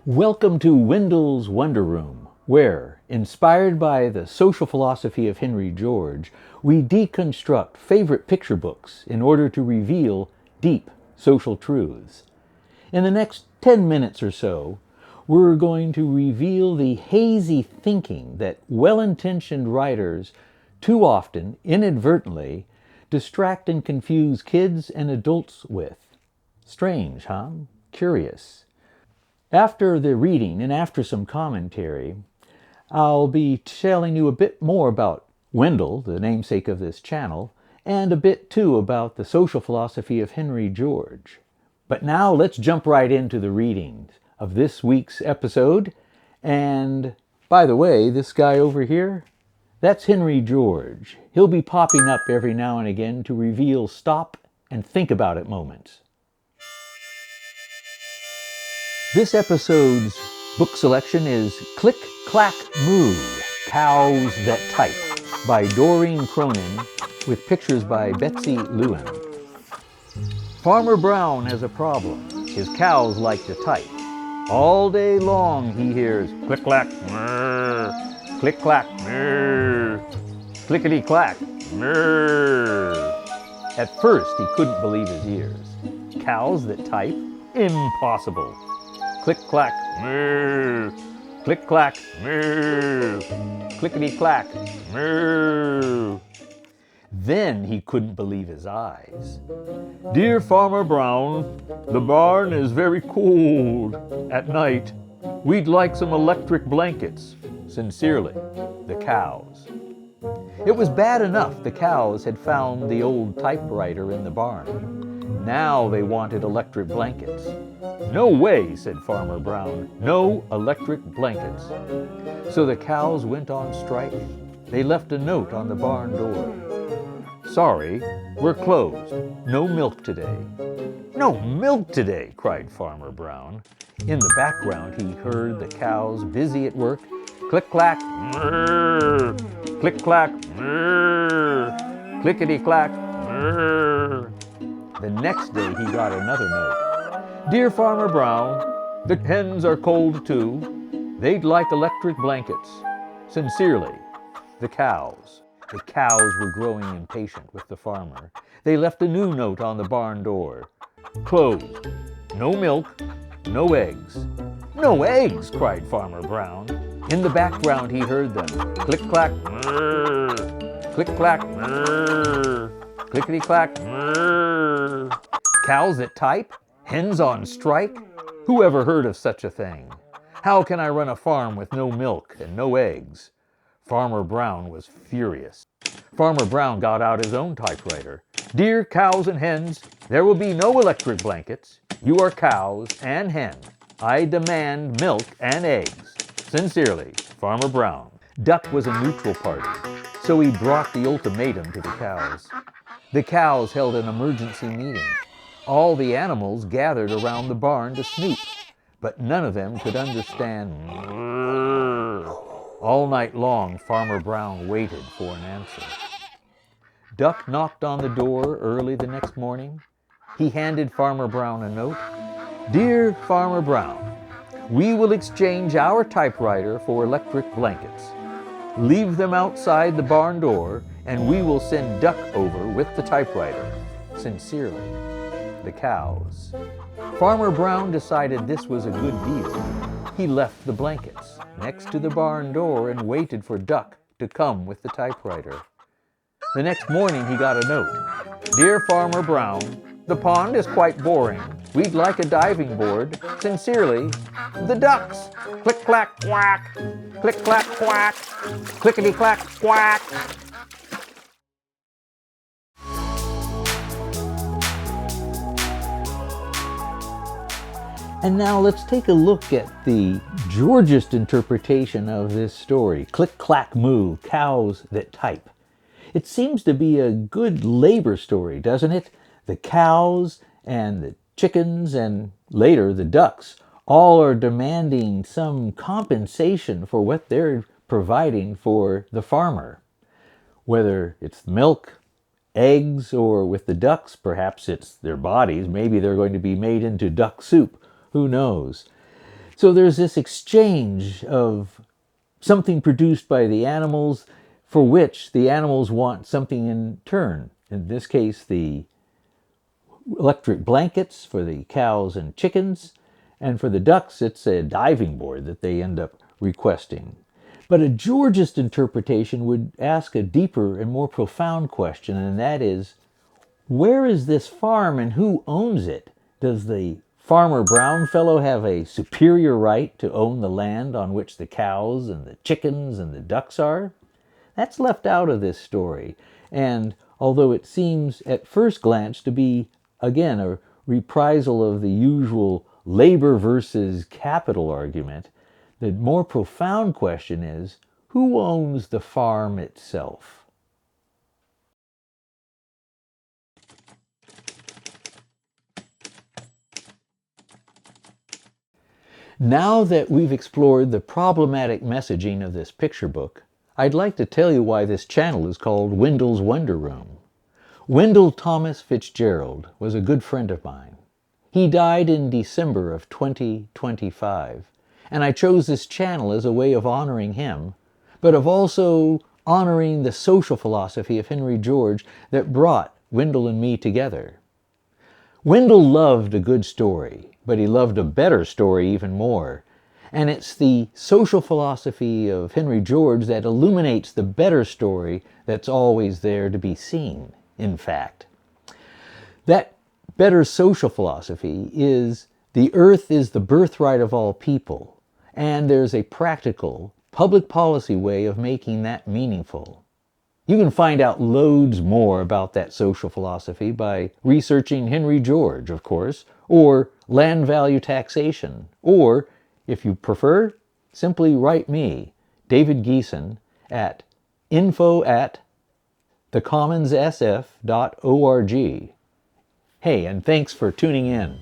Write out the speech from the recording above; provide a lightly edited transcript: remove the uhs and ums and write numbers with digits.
Welcome to Wendell's Wonder Room, where, inspired by the social philosophy of Henry George, we deconstruct favorite picture books in order to reveal deep social truths. In the next 10 minutes or so, we're going to reveal the hazy thinking that well-intentioned writers too often, inadvertently, distract and confuse kids and adults with. Strange, huh? Curious. After the reading and after some commentary, I'll be telling you a bit more about Wendell, the namesake of this channel, and a bit too about the social philosophy of Henry George. But now let's jump right into the reading of this week's episode. And by the way, this guy over here, that's Henry George. He'll be popping up every now and again to reveal stop and think about it moments. This episode's book selection is Clack Moo, Cows That Type by Doreen Cronin with pictures by Betsy Lewin. Farmer Brown has a problem. His cows like to type. All day long he hears click-clack, mrrr, click-clack, mrrr, clickety-clack, mrrr. At first he couldn't believe his ears. Cows that type? Impossible. Click-clack, moo, click-clack, moo, clickety-clack, moo. Then he couldn't believe his eyes. Dear Farmer Brown, the barn is very cold at night. We'd like some electric blankets. Sincerely, the cows. It was bad enough the cows had found the old typewriter in the barn. Now they wanted electric blankets. No way, said Farmer Brown. No electric blankets. So the cows went on strike. They left a note on the barn door. Sorry, we're closed. No milk today. No milk today, cried Farmer Brown. In the background he heard the cows busy at work. Click-clack, mrrr, click-clack, mrrr, clickety-clack, mrrr. The next day he got another note. Dear Farmer Brown, the hens are cold too. They'd like electric blankets. Sincerely, the cows. The cows were growing impatient with the farmer. They left a new note on the barn door. Closed. No milk, no eggs. No eggs, cried Farmer Brown. In the background he heard them. Click-clack, mrrr, click-clack, mrrr, clickety-clack, mrrr. Cows that type? Hens on strike? Who ever heard of such a thing? How can I run a farm with no milk and no eggs? Farmer Brown was furious. Farmer Brown got out his own typewriter. Dear cows and hens, there will be no electric blankets. You are cows and hen. I demand milk and eggs. Sincerely, Farmer Brown. Duck was a neutral party, so he brought the ultimatum to the cows. The cows held an emergency meeting. All the animals gathered around the barn to snoop, but none of them could understand. All night long, Farmer Brown waited for an answer. Duck knocked on the door early the next morning. He handed Farmer Brown a note. Dear Farmer Brown, we will exchange our typewriter for electric blankets. Leave them outside the barn door, and we will send Duck over with the typewriter. Sincerely, the cows. Farmer Brown decided this was a good deal. He left the blankets next to the barn door and waited for Duck to come with the typewriter. The next morning he got a note. Dear Farmer Brown, the pond is quite boring. We'd like a diving board. Sincerely, the ducks. Click-clack, quack. Click-clack, quack. Clickety-clack, quack. And now let's take a look at the Georgist interpretation of this story. Click-clack moo, cows that type. It seems to be a good labor story, doesn't it? The cows and the chickens and later the ducks all are demanding some compensation for what they're providing for the farmer. Whether it's milk, eggs, or with the ducks, perhaps it's their bodies. Maybe they're going to be made into duck soup. Who knows? So there's this exchange of something produced by the animals for which the animals want something in turn. In this case, the electric blankets for the cows and chickens, and for the ducks, it's a diving board that they end up requesting. But a Georgist interpretation would ask a deeper and more profound question, and that is, where is this farm and who owns it? Does the Farmer Brown fellow have a superior right to own the land on which the cows and the chickens and the ducks are? That's left out of this story, and although it seems at first glance to be, again, a reprisal of the usual labor versus capital argument, the more profound question is, who owns the farm itself? Now that we've explored the problematic messaging of this picture book, I'd like to tell you why this channel is called Wendell's Wonder Room. Wendell Thomas Fitzgerald was a good friend of mine. He died in December of 2025, and I chose this channel as a way of honoring him, but of also honoring the social philosophy of Henry George that brought Wendell and me together. Wendell loved a good story, but he loved a better story even more. And it's the social philosophy of Henry George that illuminates the better story that's always there to be seen, in fact. That better social philosophy is the earth is the birthright of all people, and there's a practical, public policy way of making that meaningful. You can find out loads more about that social philosophy by researching Henry George, of course, or land value taxation, or, if you prefer, simply write me, David Geeson, at info@thecommonsSF.org. Hey, and thanks for tuning in.